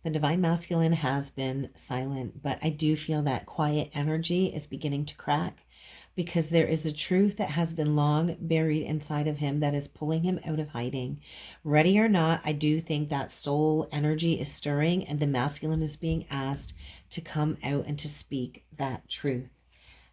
The divine masculine has been silent, but I do feel that quiet energy is beginning to crack because there is a truth that has been long buried inside of him that is pulling him out of hiding. Ready or not, I do think that soul energy is stirring and the masculine is being asked to come out and to speak that truth.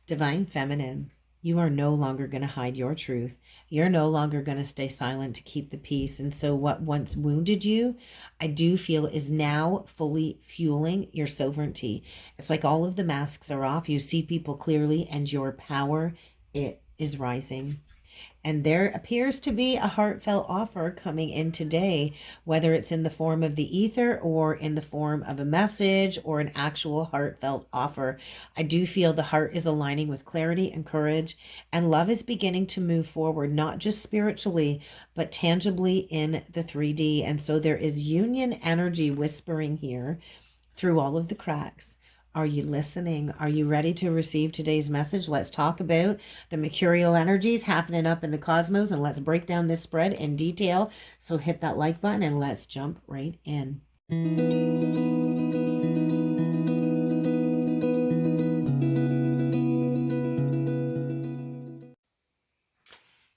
Divine feminine, you are no longer going to hide your truth. You're no longer going to stay silent to keep the peace. And so what once wounded you, I do feel is now fully fueling your sovereignty. It's like all of the masks are off. You see people clearly and your power, it is rising. And there appears to be a heartfelt offer coming in today, whether it's in the form of the ether or in the form of a message or an actual heartfelt offer. I do feel the heart is aligning with clarity and courage, and love is beginning to move forward, not just spiritually, but tangibly in the 3D. And so there is union energy whispering here through all of the cracks. Are you listening? Are you ready to receive today's message? Let's talk about the mercurial energies happening up in the cosmos, and let's break down this spread in detail. So hit that like button and let's jump right in.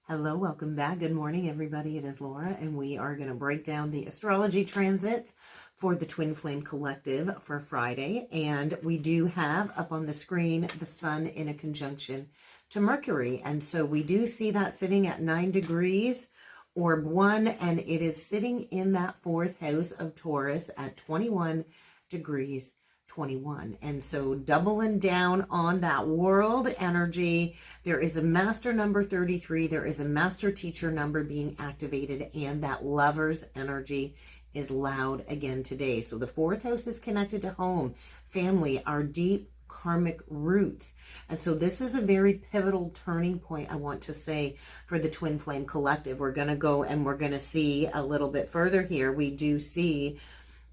Hello, welcome back. Good morning, everybody. It is Laura, and we are going to break down the astrology transits for the Twin Flame Collective for Friday. And we do have up on the screen the sun in a conjunction to Mercury. And so we do see that sitting at 9 degrees, orb 1, and it is sitting in that fourth house of Taurus at 21 degrees 21. And so doubling down on that world energy, there is a master number 33, there is a master teacher number being activated, and that lover's energy is loud again today. So the fourth house is connected to home, family, our deep karmic roots. And so this is a very pivotal turning point, I want to say, for the Twin Flame Collective. We're going to go and we're going to see a little bit further here. We do see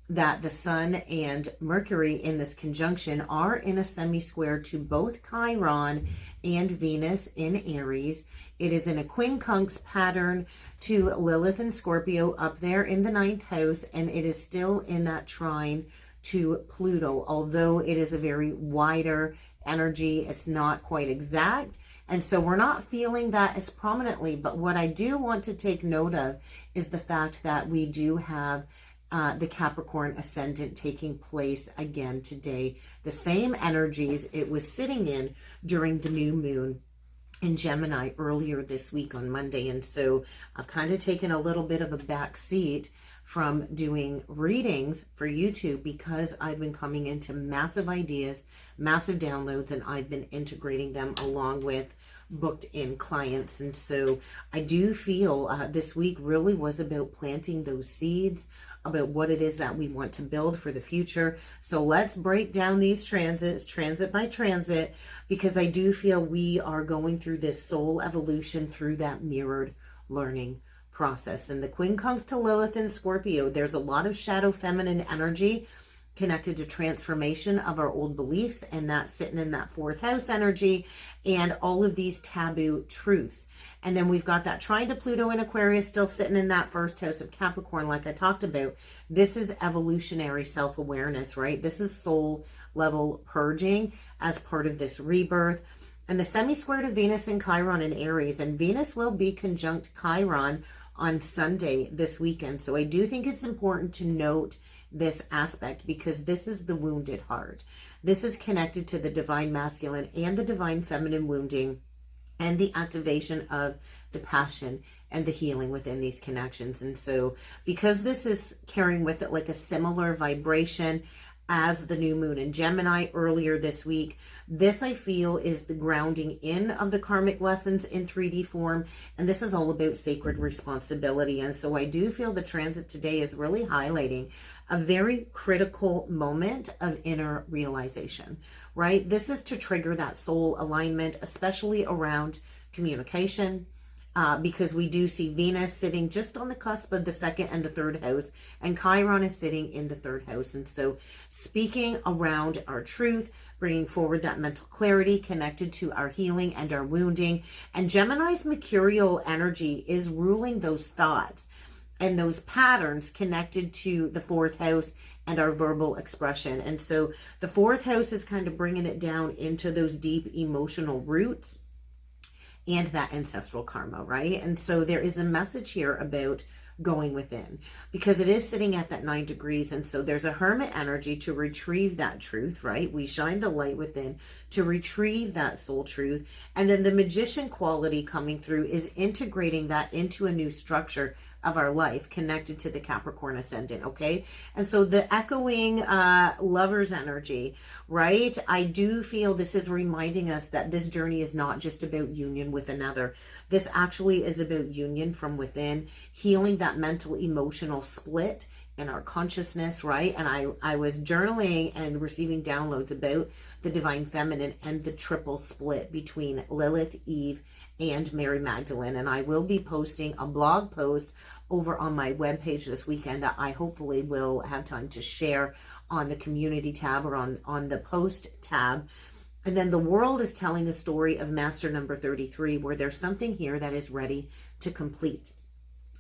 that the sun and Mercury in this conjunction are in a semi-square to both Chiron and Venus in Aries. It is in a quincunx pattern to Lilith and Scorpio up there in the 9th house, and it is still in that trine to Pluto, although it is a very wider energy. It's not quite exact, and so we're not feeling that as prominently. But what I do want to take note of is the fact that we do have the Capricorn ascendant taking place again today. The same energies it was sitting in during the new moon in Gemini earlier this week on Monday. And so I've kind of taken a little bit of a back seat from doing readings for YouTube because I've been coming into massive ideas, massive downloads, and I've been integrating them along with booked in clients. And so I do feel this week really was about planting those seeds about what it is that we want to build for the future. So let's break down these transits, transit by transit, because I do feel we are going through this soul evolution through that mirrored learning process. And the quincunx to Lilith and Scorpio, there's a lot of shadow feminine energy connected to transformation of our old beliefs, and that's sitting in that fourth house energy and all of these taboo truths. And then we've got that trine to Pluto in Aquarius still sitting in that first house of Capricorn, like I talked about. This is evolutionary self-awareness, right? This is soul level purging as part of this rebirth. And the semi-square to Venus and Chiron in Aries, and Venus will be conjunct Chiron on Sunday this weekend. So I do think it's important to note this aspect because this is the wounded heart. This is connected to the divine masculine and the divine feminine wounding and the activation of the passion and the healing within these connections. And so because this is carrying with it like a similar vibration as the new moon in Gemini earlier this week, this I feel is the grounding in of the karmic lessons in 3D form. And this is all about sacred responsibility. And so I do feel the transit today is really highlighting a very critical moment of inner realization, right? This is to trigger that soul alignment, especially around communication, because we do see Venus sitting just on the cusp of the 2nd and the 3rd house, and Chiron is sitting in the 3rd house. And so speaking around our truth, bringing forward that mental clarity connected to our healing and our wounding. And Gemini's mercurial energy is ruling those thoughts and those patterns connected to the fourth house and our verbal expression. And so the fourth house is kind of bringing it down into those deep emotional roots and that ancestral karma, right? And so there is a message here about going within, because it is sitting at that 9 degrees. And so there's a hermit energy to retrieve that truth, right? We shine the light within to retrieve that soul truth. And then the magician quality coming through is integrating that into a new structure of our life connected to the Capricorn ascendant, okay? And so the echoing lover's energy, right? I do feel this is reminding us that this journey is not just about union with another. This actually is about union from within, healing that mental emotional split in our consciousness, right? And I was journaling and receiving downloads about the divine feminine and the triple split between Lilith, Eve, and Mary Magdalene. And I will be posting a blog post over on my webpage this weekend that I hopefully will have time to share on the community tab or on the post tab. And then the world is telling the story of master number 33, where there's something here that is ready to complete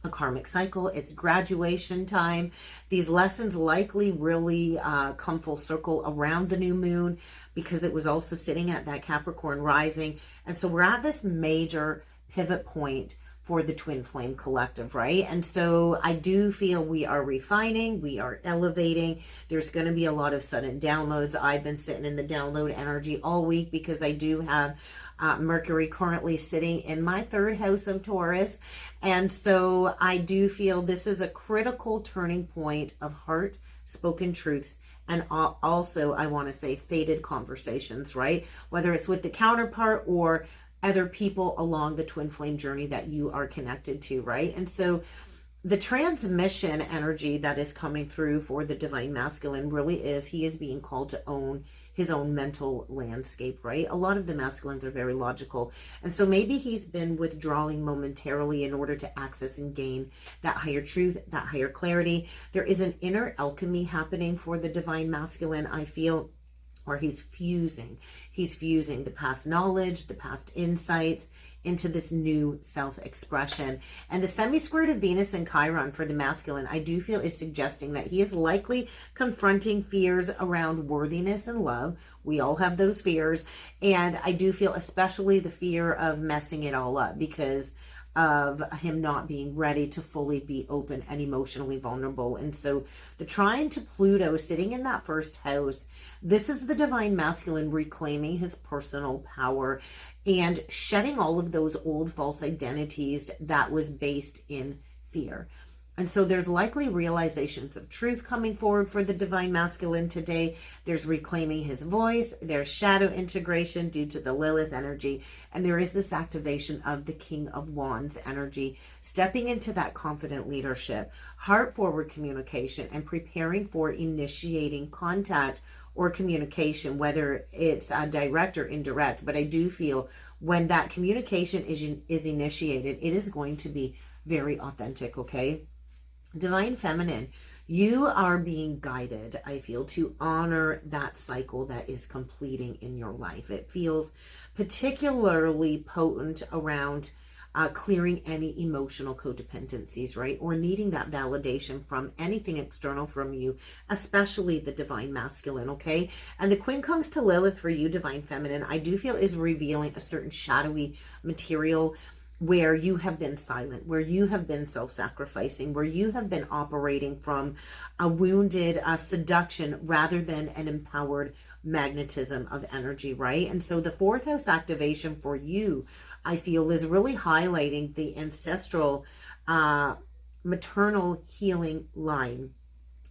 a karmic cycle. It's graduation time. These lessons likely really come full circle around the new moon, because it was also sitting at that Capricorn rising. And so we're at this major pivot point for the twin flame collective, right? And so I do feel we are refining, we are elevating. There's going to be a lot of sudden downloads. I've been sitting in the download energy all week because I do have Mercury currently sitting in my 3rd house of Taurus. And so I do feel this is a critical turning point of heart spoken truths. And also, I want to say fated conversations, right? Whether it's with the counterpart or other people along the twin flame journey that you are connected to, right? And so the transmission energy that is coming through for the divine masculine really is, he is being called to own his own mental landscape, right? A lot of the masculines are very logical. And so maybe he's been withdrawing momentarily in order to access and gain that higher truth, that higher clarity. There is an inner alchemy happening for the divine masculine, I feel, where he's fusing the past knowledge, the past insights into this new self-expression. And the semi-square of Venus and Chiron for the masculine, I do feel, is suggesting that he is likely confronting fears around worthiness and love. We all have those fears. And I do feel especially the fear of messing it all up because of him not being ready to fully be open and emotionally vulnerable. And so the trine to Pluto sitting in that 1st house, this is the divine masculine reclaiming his personal power and shedding all of those old false identities that was based in fear. And so there's likely realizations of truth coming forward for the divine masculine today. There's reclaiming his voice. There's shadow integration due to the Lilith energy. And there is this activation of the King of Wands energy, stepping into that confident leadership, heart forward communication, and preparing for initiating contact or communication, whether it's direct or indirect. But I do feel when that communication is initiated, it is going to be very authentic, okay? Divine feminine, you are being guided, I feel, to honor that cycle that is completing in your life. It feels particularly potent around clearing any emotional codependencies, right? Or needing that validation from anything external from you, especially the divine masculine, okay? And the quincunx to Lilith for you, divine feminine, I do feel is revealing a certain shadowy material where you have been silent, where you have been self-sacrificing, where you have been operating from a wounded seduction rather than an empowered magnetism of energy, right? And so the 4th house activation for you, I feel, is really highlighting the ancestral maternal healing line.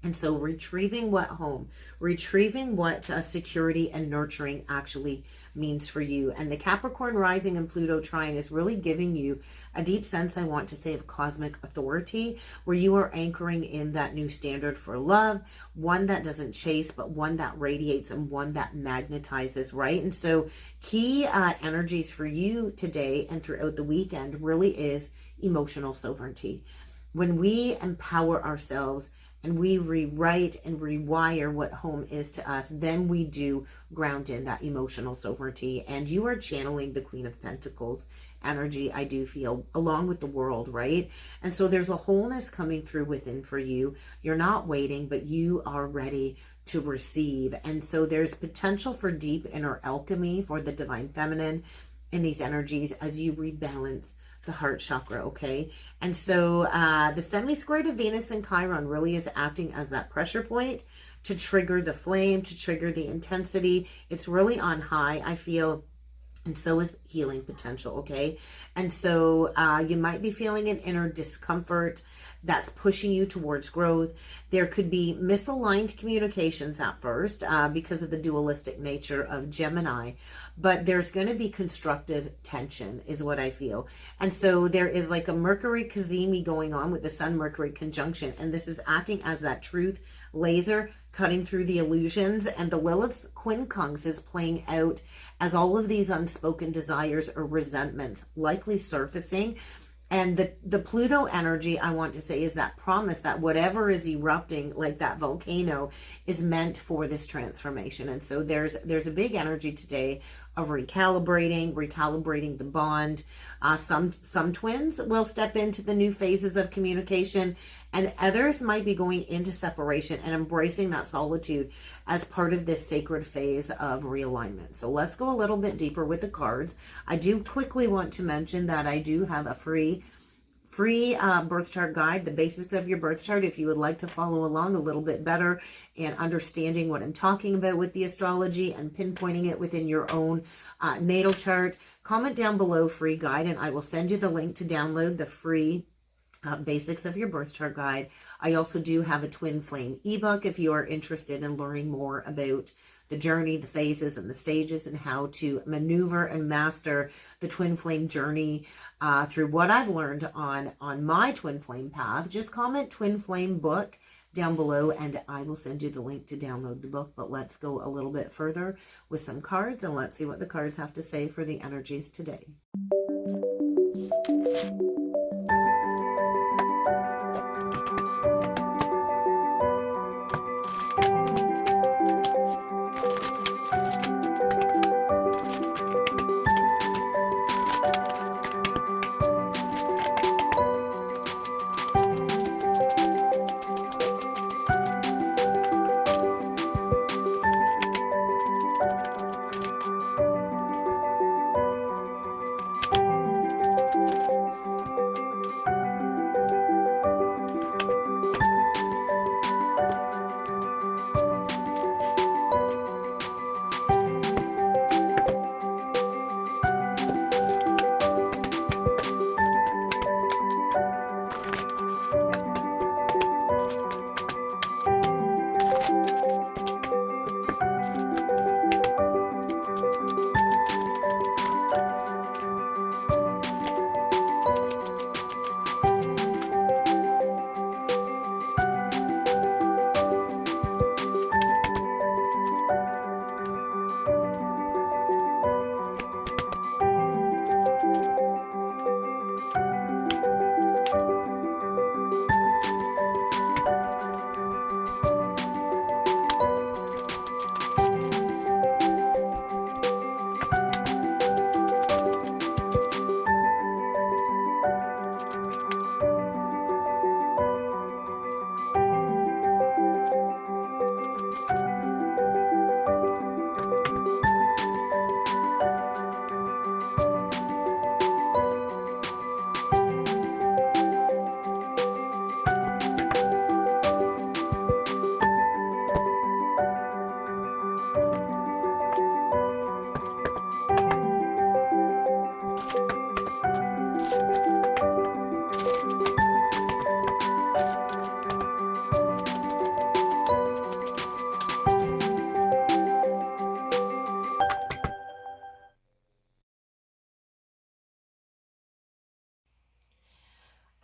And so retrieving what home, retrieving what security and nurturing actually means for you. And the Capricorn rising and Pluto trine is really giving you a deep sense, I want to say, of cosmic authority, where you are anchoring in that new standard for love, one that doesn't chase, but one that radiates and one that magnetizes, right? And so key energies for you today and throughout the weekend really is emotional sovereignty. When we empower ourselves and we rewrite and rewire what home is to us, then we do ground in that emotional sovereignty. And you are channeling the Queen of Pentacles energy, I do feel, along with the world, right? And so there's a wholeness coming through within for you. You're not waiting, but you are ready to receive. And so there's potential for deep inner alchemy for the divine feminine in these energies as you rebalance the heart chakra, okay? And so the semi-square to Venus and Chiron really is acting as that pressure point to trigger the flame, to trigger the intensity. It's really on high, I feel, and so is healing potential, okay? And so you might be feeling an inner discomfort that's pushing you towards growth. There could be misaligned communications at first because of the dualistic nature of Gemini, but there's going to be constructive tension is what I feel. And so there is like a Mercury Cazimi going on with the Sun-Mercury conjunction, and this is acting as that truth laser cutting through the illusions, and the Lilith's quincunx is playing out as all of these unspoken desires or resentments likely surfacing. And the Pluto energy, I want to say, is that promise that whatever is erupting like that volcano is meant for this transformation. And so there's a big energy today of recalibrating the bond. Some twins will step into the new phases of communication, and others might be going into separation and embracing that solitude as part of this sacred phase of realignment. So let's go a little bit deeper with the cards. I do quickly want to mention that I do have a free birth chart guide, the basics of your birth chart, if you would like to follow along a little bit better and understanding what I'm talking about with the astrology and pinpointing it within your own natal chart. Comment down below free guide, and I will send you the link to download the free basics of your birth chart guide. I also do have a twin flame ebook if you are interested in learning more about the journey, the phases, and the stages, and how to maneuver and master the twin flame journey through what I've learned on my twin flame path. Just comment twin flame book down below and I will send you the link to download the book. But let's go a little bit further with some cards, and let's see what the cards have to say for the energies today.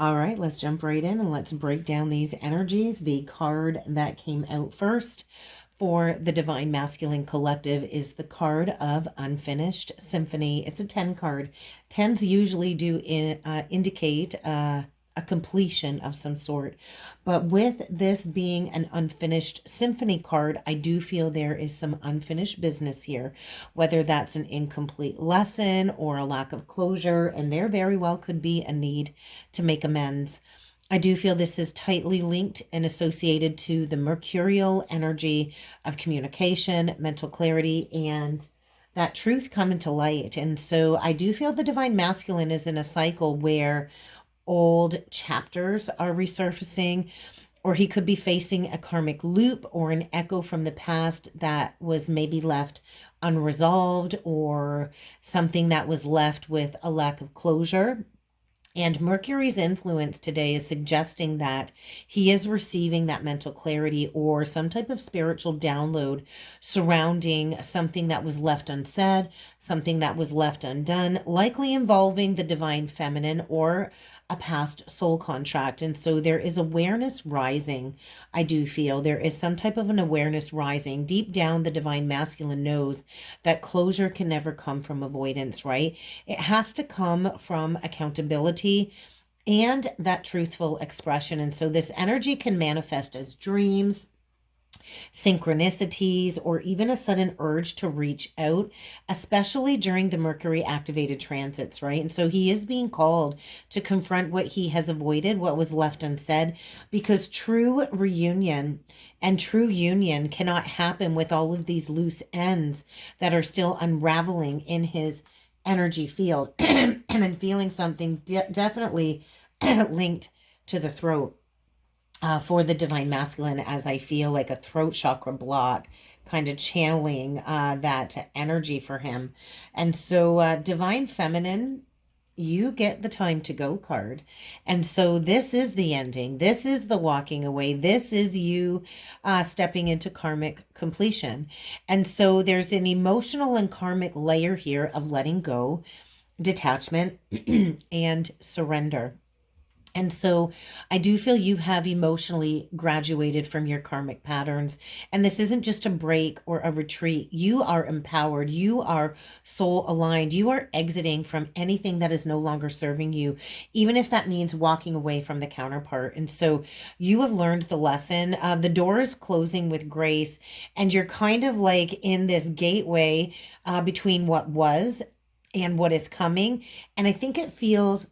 All right, let's jump right in and let's break down these energies. The card that came out first for the Divine Masculine Collective is the card of Unfinished Symphony. It's a 10 card. 10s usually do indicate a completion of some sort. But with this being an unfinished symphony card, I do feel there is some unfinished business here, whether that's an incomplete lesson or a lack of closure, and there very well could be a need to make amends. I do feel this is tightly linked and associated to the mercurial energy of communication, mental clarity, and that truth coming to light. And so I do feel the divine masculine is in a cycle where old chapters are resurfacing, or he could be facing a karmic loop or an echo from the past that was maybe left unresolved, or something that was left with a lack of closure. And Mercury's influence today is suggesting that he is receiving that mental clarity or some type of spiritual download surrounding something that was left unsaid, something that was left undone, likely involving the divine feminine or a past soul contract. And so there is awareness rising. I do feel there is some type of an awareness rising. Deep down, the divine masculine knows that closure can never come from avoidance, right? It has to come from accountability and that truthful expression. And so this energy can manifest as dreams, synchronicities, or even a sudden urge to reach out, especially during the Mercury activated transits, right? And so he is being called to confront what he has avoided, what was left unsaid, because true reunion and true union cannot happen with all of these loose ends that are still unraveling in his energy field. And I'm feeling something definitely linked to the throat. For the divine masculine, as I feel like a throat chakra block, kind of channeling that energy for him. And so divine feminine, you get the time to go card. And so this is the ending. This is the walking away. This is you stepping into karmic completion. And so there's an emotional and karmic layer here of letting go, detachment, and surrender. And so I do feel you have emotionally graduated from your karmic patterns. And this isn't just a break or a retreat. You are empowered. You are soul aligned. You are exiting from anything that is no longer serving you, even if that means walking away from the counterpart. And so you have learned the lesson. The door is closing with grace, and you're kind of like in this gateway between what was and what is coming. And I think it feels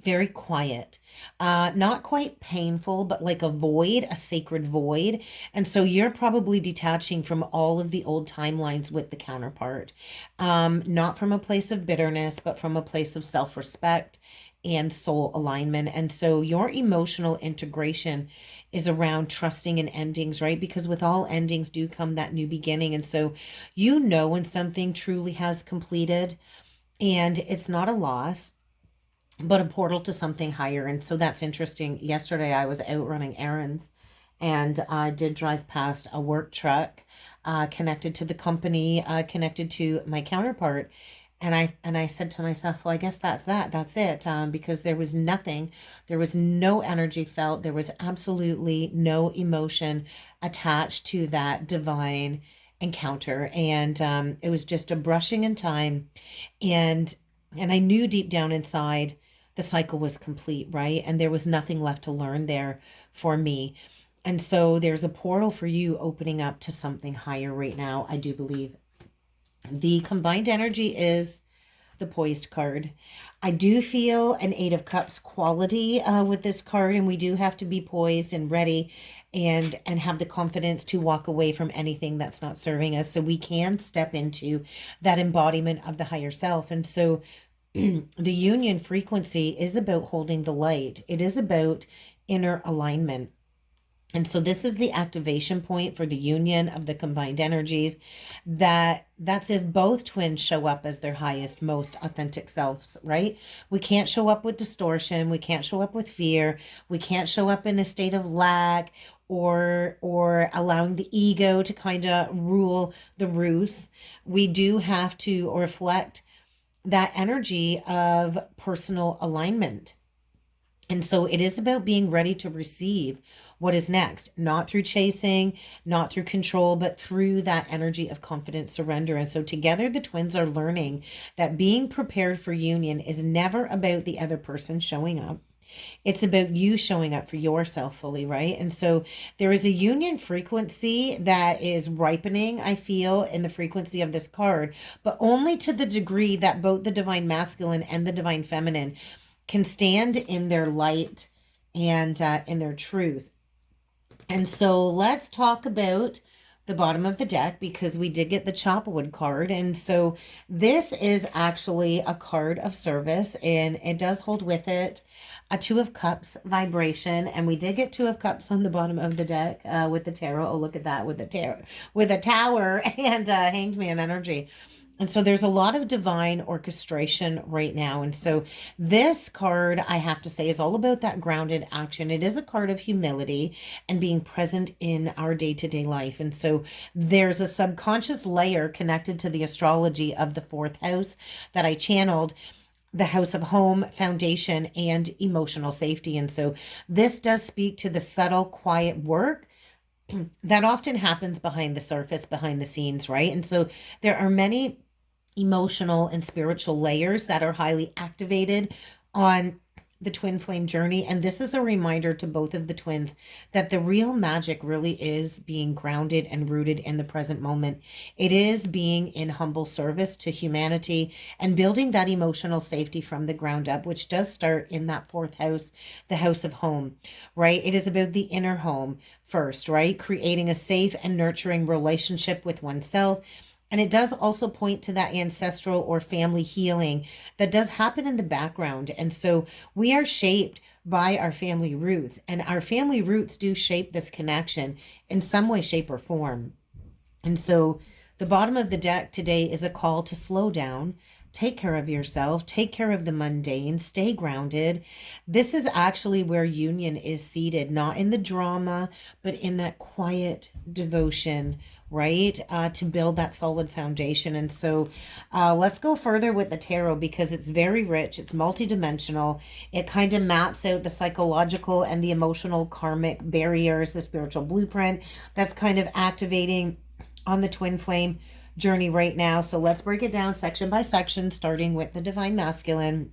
very quiet, not quite painful, but like a void, a sacred void. And so you're probably detaching from all of the old timelines with the counterpart, not from a place of bitterness, but from a place of self-respect and soul alignment. And so your emotional integration is around trusting in endings, right? Because with all endings do come that new beginning. And so you know when something truly has completed, and it's not a loss, but a portal to something higher. And so that's interesting. Yesterday I was out running errands, and I did drive past a work truck connected to the company, connected to my counterpart. And I said to myself, well, I guess that's it, because there was nothing, there was no energy felt, there was absolutely no emotion attached to that divine encounter. And it was just a brushing in time. And I knew deep down inside the cycle was complete, right? And there was nothing left to learn there for me. And so there's a portal for you opening up to something higher right now, I do believe. The combined energy is the poised card. I do feel an Eight of Cups quality with this card, and we do have to be poised and ready and have the confidence to walk away from anything that's not serving us, so we can step into that embodiment of the higher self. And so the union frequency is about holding the light. It is about inner alignment. And so this is the activation point for the union of the combined energies. That's if both twins show up as their highest, most authentic selves, right? We can't show up with distortion. We can't show up with fear. We can't show up in a state of lack or allowing the ego to kind of rule the roost. We do have to reflect that energy of personal alignment. And so it is about being ready to receive what is next, not through chasing, not through control, but through that energy of confident surrender. And so together, the twins are learning that being prepared for union is never about the other person showing up. It's about you showing up for yourself fully, right? And so there is a union frequency that is ripening, I feel, in the frequency of this card, but only to the degree that both the divine masculine and the divine feminine can stand in their light and in their truth. And so let's talk about the bottom of the deck, because we did get the Chopwood card. And so this is actually a card of service, and it does hold with it a Two of Cups vibration. And we did get Two of Cups on the bottom of the deck with the tarot. Oh, look at that, with the tarot, with a tower and Hanged Man energy. And so there's a lot of divine orchestration right now. And so this card, I have to say, is all about that grounded action. It is a card of humility and being present in our day-to-day life. And so there's a subconscious layer connected to the astrology of the fourth house that I channeled, the house of home, foundation, and emotional safety. And so this does speak to the subtle, quiet work that often happens behind the surface, behind the scenes, right? And so there are many emotional and spiritual layers that are highly activated on the twin flame journey. And this is a reminder to both of the twins that the real magic really is being grounded and rooted in the present moment. It is being in humble service to humanity and building that emotional safety from the ground up, which does start in that fourth house, the house of home, right? It is about the inner home first, right? Creating a safe and nurturing relationship with oneself. And it does also point to that ancestral or family healing that does happen in the background. And so we are shaped by our family roots, and our family roots do shape this connection in some way, shape, or form. And so the bottom of the deck today is a call to slow down, take care of yourself, take care of the mundane, stay grounded. This is actually where union is seated, not in the drama, but in that quiet devotion, right? To build that solid foundation. And so let's go further with the tarot, because it's very rich. It's multidimensional. It kind of maps out the psychological and the emotional karmic barriers, the spiritual blueprint that's kind of activating on the twin flame journey right now. So let's break it down section by section, starting with the divine masculine.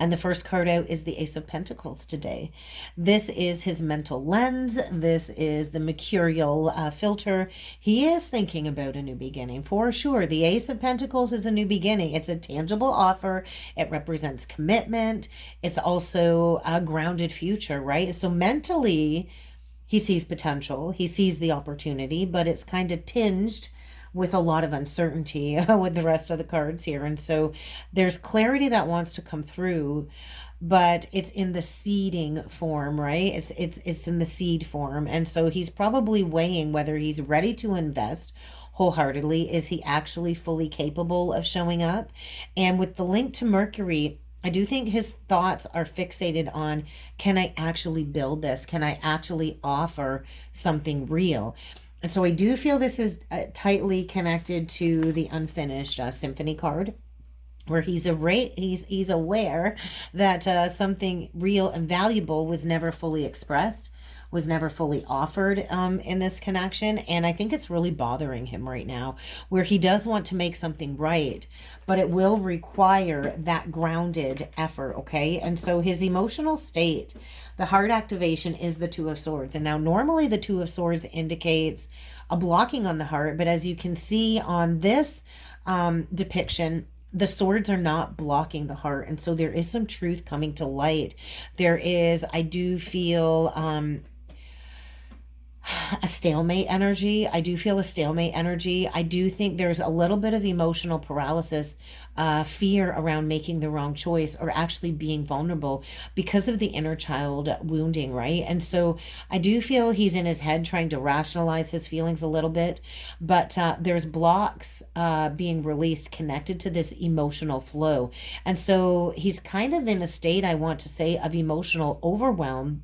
And the first card out is the Ace of Pentacles today. This is his mental lens. This is the mercurial filter. He is thinking about a new beginning for sure. The Ace of Pentacles is a new beginning. It's a tangible offer. It represents commitment. It's also a grounded future, right? So mentally, he sees potential. He sees the opportunity, but it's kind of tinged with a lot of uncertainty with the rest of the cards here. And so there's clarity that wants to come through, but it's in the seeding form, right? It's in the seed form. And so he's probably weighing whether he's ready to invest wholeheartedly. Is he actually fully capable of showing up? And with the link to Mercury, I do think his thoughts are fixated on, can I actually build this? Can I actually offer something real? And so I do feel this is tightly connected to the unfinished symphony card, where he's aware that something real and valuable was never fully expressed, was never fully offered in this connection. And I think it's really bothering him right now, where he does want to make something right, but it will require that grounded effort, okay? And so his emotional state, the heart activation, is the Two of Swords. And now normally the Two of Swords indicates a blocking on the heart, but as you can see on this depiction, the swords are not blocking the heart. And so there is some truth coming to light. There is, I do feel a stalemate energy. I do feel a stalemate energy. I do think there's a little bit of emotional paralysis, fear around making the wrong choice or actually being vulnerable because of the inner child wounding, right? And so I do feel he's in his head trying to rationalize his feelings a little bit, but there's blocks being released connected to this emotional flow. And so he's kind of in a state, I want to say, of emotional overwhelm.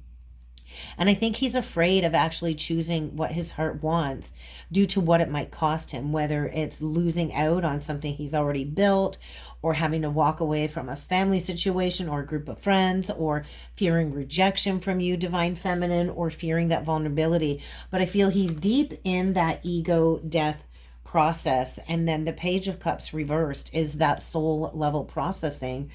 And I think he's afraid of actually choosing what his heart wants due to what it might cost him, whether it's losing out on something he's already built, or having to walk away from a family situation or a group of friends, or fearing rejection from you, divine feminine, or fearing that vulnerability. But I feel he's deep in that ego death process. And then the Page of Cups reversed is that soul level processing.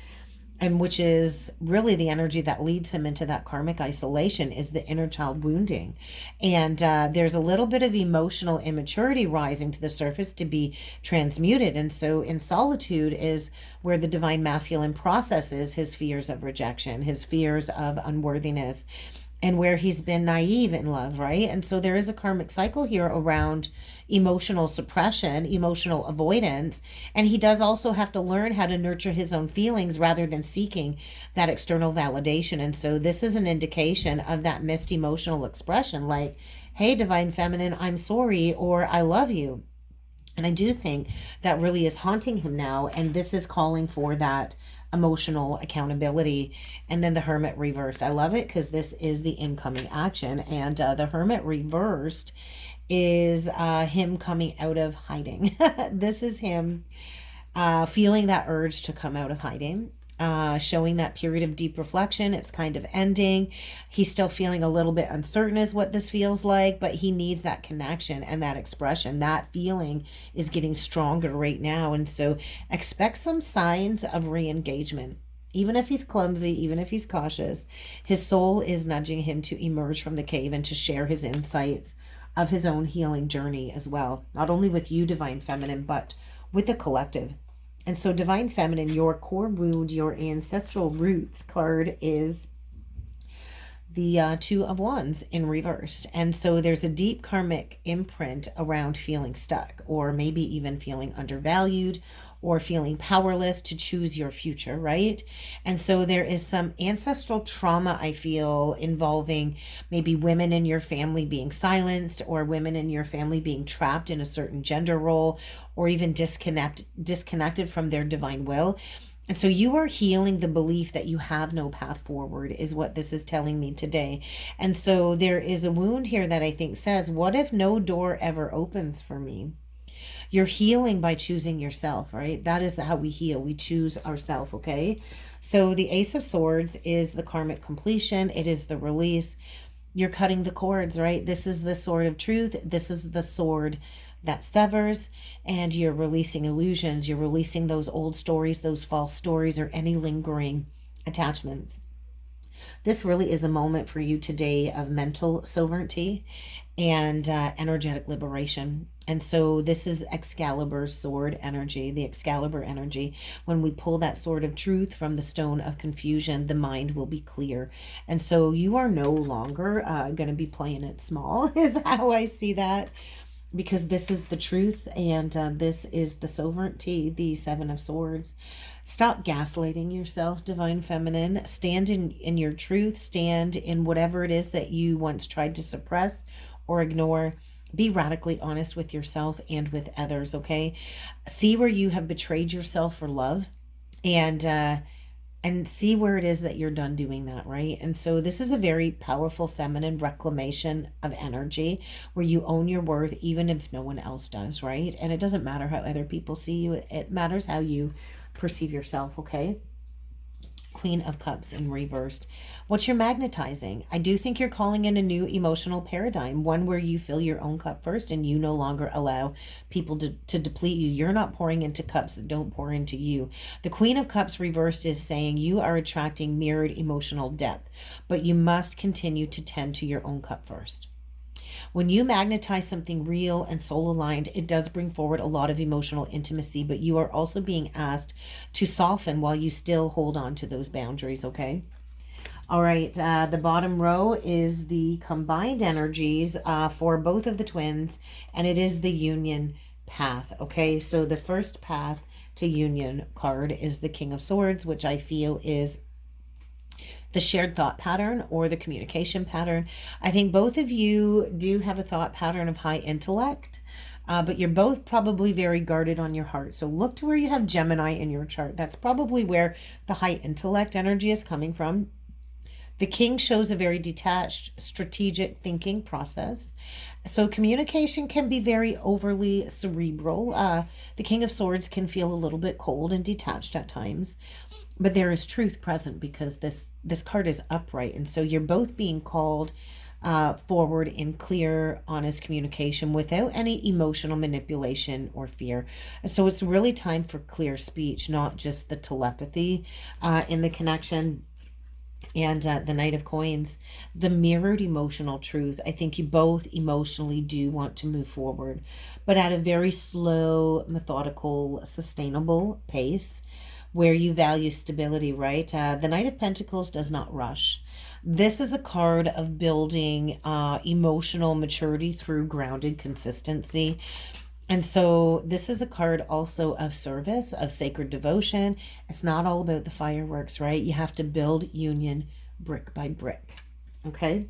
and which is really the energy that leads him into that karmic isolation, is the inner child wounding. And there's a little bit of emotional immaturity rising to the surface to be transmuted. And so in solitude is where the divine masculine processes his fears of rejection, his fears of unworthiness, and where he's been naive in love, right? And so there is a karmic cycle here around emotional suppression, emotional avoidance. And he does also have to learn how to nurture his own feelings rather than seeking that external validation. And so this is an indication of that missed emotional expression, like, hey, divine feminine, I'm sorry, or I love you. And I do think that really is haunting him now. And this is calling for that emotional accountability. And then the Hermit reversed. I love it because this is the incoming action. And the Hermit reversed is him coming out of hiding. This is him feeling that urge to come out of hiding. Showing that period of deep reflection. It's kind of ending. He's still feeling a little bit uncertain as what this feels like, but he needs that connection and that expression. That feeling is getting stronger right now. And so expect some signs of re-engagement. Even if he's clumsy, even if he's cautious, his soul is nudging him to emerge from the cave and to share his insights of his own healing journey as well. Not only with you, Divine Feminine, but with the collective. And so, Divine Feminine, your core wound, your ancestral roots card is the Two of Wands in reversed. And so there's a deep karmic imprint around feeling stuck, or maybe even feeling undervalued, or feeling powerless to choose your future, right? And so there is some ancestral trauma, I feel, involving maybe women in your family being silenced, or women in your family being trapped in a certain gender role, or even disconnected from their divine will. And so you are healing the belief that you have no path forward, is what this is telling me today. And so there is a wound here that I think says, what if no door ever opens for me? You're healing by choosing yourself, right? That is how we heal. We choose ourselves, okay? So the Ace of Swords is the karmic completion. It is the release. You're cutting the cords, right? This is the sword of truth. This is the sword that severs, and you're releasing illusions. You're releasing those old stories, those false stories, or any lingering attachments. This really is a moment for you today of mental sovereignty and energetic liberation. And so this is Excalibur's sword energy, the Excalibur energy. When we pull that sword of truth from the stone of confusion, the mind will be clear. And so you are no longer going to be playing it small, is how I see that. Because this is the truth, and this is the sovereignty, the Seven of Swords. Stop gaslighting yourself, Divine Feminine. Stand in your truth. Stand in whatever it is that you once tried to suppress or ignore. Be radically honest with yourself and with others, okay? See where you have betrayed yourself for love, and see where it is that you're done doing that, right? And so this is a very powerful feminine reclamation of energy where you own your worth even if no one else does, right? And it doesn't matter how other people see you. It matters how you perceive yourself, okay? Queen of Cups in reversed. What you're magnetizing. I do think you're calling in a new emotional paradigm, one where you fill your own cup first and you no longer allow people to deplete you. You're not pouring into cups that don't pour into you. The Queen of Cups reversed is saying you are attracting mirrored emotional depth, but you must continue to tend to your own cup first. When you magnetize something real and soul aligned, it does bring forward a lot of emotional intimacy, but you are also being asked to soften while you still hold on to those boundaries, okay? All right, the bottom row is the combined energies for both of the twins, and it is the union path, okay? So the first path to union card is the King of Swords, which I feel is the shared thought pattern or the communication pattern. I think both of you do have a thought pattern of high intellect, but you're both probably very guarded on your heart. So look to where you have Gemini in your chart. That's probably where the high intellect energy is coming from. The King shows a very detached, strategic thinking process. So communication can be very overly cerebral. The King of Swords can feel a little bit cold and detached at times. But there is truth present because this card is upright. And so you're both being called forward in clear, honest communication without any emotional manipulation or fear. So it's really time for clear speech, not just the telepathy in the connection. And the Knight of Coins, the mirrored emotional truth. I think you both emotionally do want to move forward, but at a very slow, methodical, sustainable pace where you value stability, right? The Knight of Pentacles does not rush. This is a card of building emotional maturity through grounded consistency. And so this is a card also of service, of sacred devotion. It's not all about the fireworks, right? You have to build union brick by brick. Okay?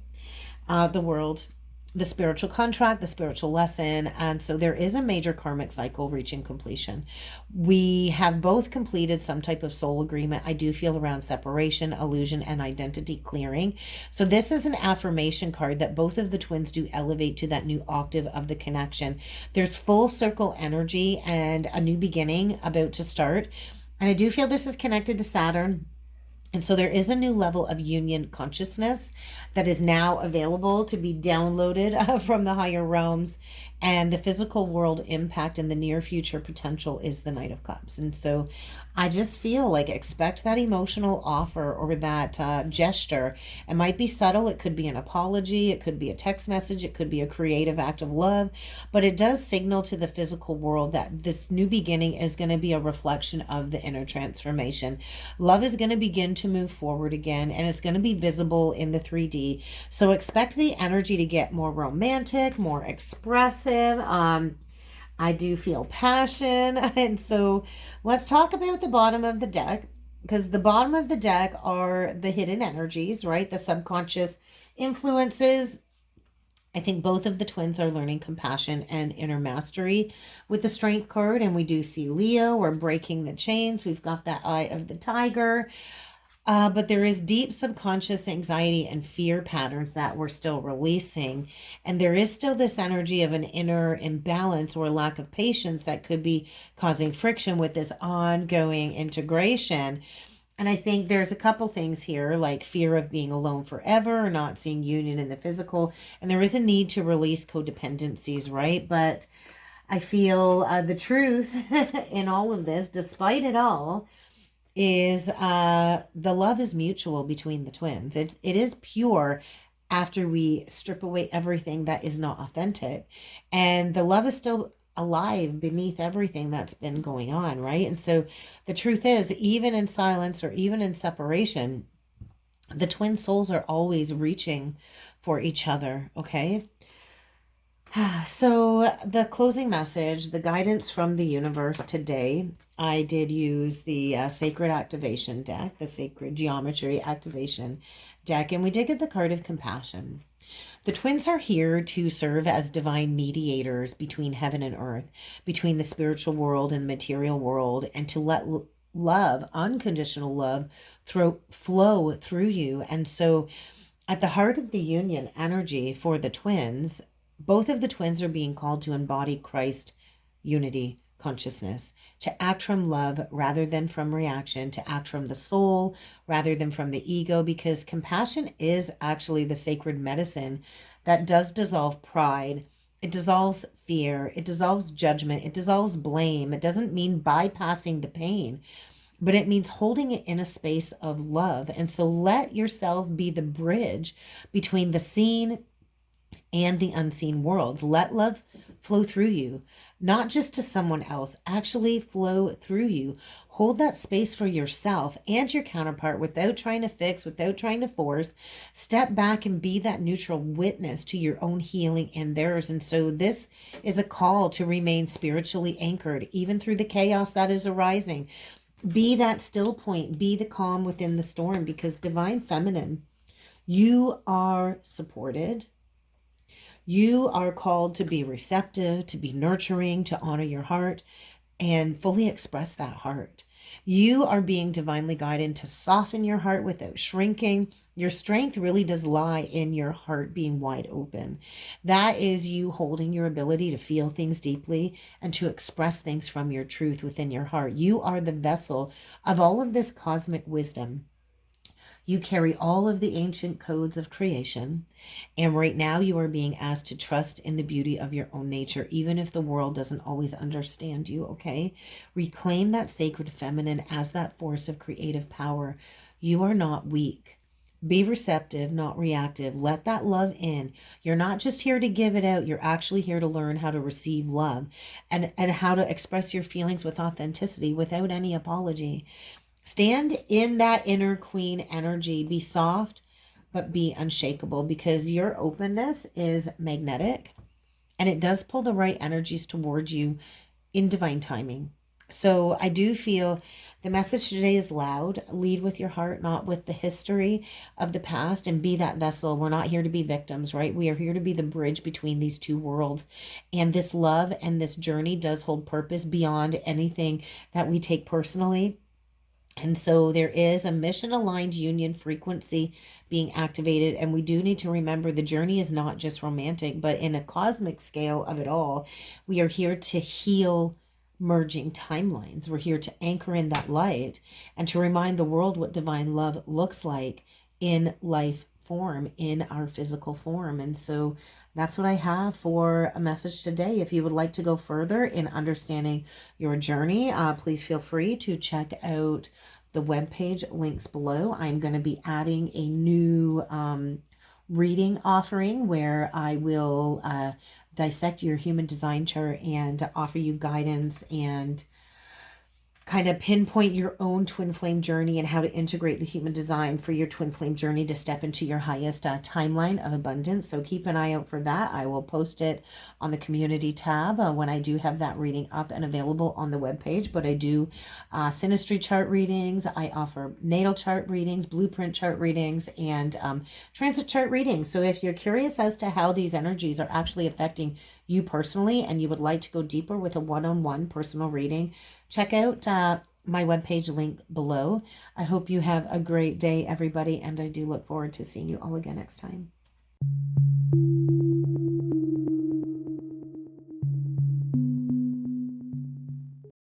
The world, the spiritual contract, the spiritual lesson. And so there is a major karmic cycle reaching completion. We have both completed some type of soul agreement. I do feel around separation, illusion, and identity clearing. So this is an affirmation card that both of the twins do elevate to that new octave of the connection. There's full circle energy and a new beginning about to start. And I do feel this is connected to Saturn. And so there is a new level of union consciousness that is now available to be downloaded from the higher realms. And the physical world impact in the near future potential is the Knight of Cups. And so I just feel like expect that emotional offer or that gesture. It might be subtle. It could be an apology. It could be a text message. It could be a creative act of love. But it does signal to the physical world that this new beginning is going to be a reflection of the inner transformation. Love is going to begin to move forward again, and it's going to be visible in the 3D. So expect the energy to get more romantic, more expressive. I do feel passion. And so let's talk about the bottom of the deck, because the bottom of the deck are the hidden energies, right? The subconscious influences. I think both of the twins are learning compassion and inner mastery with the Strength card. And we do see Leo. We're breaking the chains. We've got that Eye of the Tiger. But there is deep subconscious anxiety and fear patterns that we're still releasing. And there is still this energy of an inner imbalance or lack of patience that could be causing friction with this ongoing integration. And I think there's a couple things here, like fear of being alone forever or not seeing union in the physical. And there is a need to release codependencies, right? But I feel the truth in all of this, despite it all, is the love is mutual between the twins. It is pure after we strip away everything that is not authentic. And the love is still alive beneath everything that's been going on, right? And so the truth is, even in silence or even in separation, the twin souls are always reaching for each other, okay? So the closing message, the guidance from the universe today, I did use the Sacred Activation deck, the Sacred Geometry Activation deck, and we did get the card of Compassion. The twins are here to serve as divine mediators between heaven and earth, between the spiritual world and the material world, and to let love, unconditional love, flow through you. And so at the heart of the union energy for the twins, both of the twins are being called to embody Christ unity consciousness, to act from love rather than from reaction, to act from the soul rather than from the ego, because compassion is actually the sacred medicine that does dissolve pride. It dissolves fear. It dissolves judgment. It dissolves blame. It doesn't mean bypassing the pain, but it means holding it in a space of love. And so let yourself be the bridge between the seen and the unseen world. Let love flow through you, not just to someone else, actually flow through you. Hold that space for yourself and your counterpart without trying to fix, without trying to force. Step back and be that neutral witness to your own healing and theirs. And so this is a call to remain spiritually anchored, even through the chaos that is arising. Be that still point, be the calm within the storm, because Divine Feminine, you are supported. You are called to be receptive, to be nurturing, to honor your heart and fully express that heart. You are being divinely guided to soften your heart without shrinking. Your strength really does lie in your heart being wide open. That is you holding your ability to feel things deeply and to express things from your truth within your heart. You are the vessel of all of this cosmic wisdom. You carry all of the ancient codes of creation. And right now you are being asked to trust in the beauty of your own nature, even if the world doesn't always understand you, okay? Reclaim that sacred feminine as that force of creative power. You are not weak. Be receptive, not reactive. Let that love in. You're not just here to give it out. You're actually here to learn how to receive love and how to express your feelings with authenticity without any apology. Stand in that inner queen energy. Be soft, but be unshakable, because your openness is magnetic and it does pull the right energies towards you in divine timing. So I do feel the message today is loud. Lead with your heart, not with the history of the past, and be that vessel. We're not here to be victims, right? We are here to be the bridge between these two worlds. And this love and this journey does hold purpose beyond anything that we take personally. And so there is a mission aligned union frequency being activated. And we do need to remember the journey is not just romantic, but in a cosmic scale of it all, we are here to heal merging timelines. We're here to anchor in that light and to remind the world what divine love looks like in life form, in our physical form. And so that's what I have for a message today. If you would like to go further in understanding your journey, please feel free to check out the webpage links below. I'm going to be adding a new reading offering where I will dissect your human design chart and offer you guidance and kind of pinpoint your own twin flame journey and how to integrate the human design for your twin flame journey to step into your highest timeline of abundance. So keep an eye out for that. I will post it on the community tab when I do have that reading up and available on the webpage. But I do synastry chart readings. I offer natal chart readings, blueprint chart readings, and transit chart readings. So if you're curious as to how these energies are actually affecting you personally and you would like to go deeper with a one-on-one personal reading, check out my webpage link below. I hope you have a great day, everybody, and I do look forward to seeing you all again next time.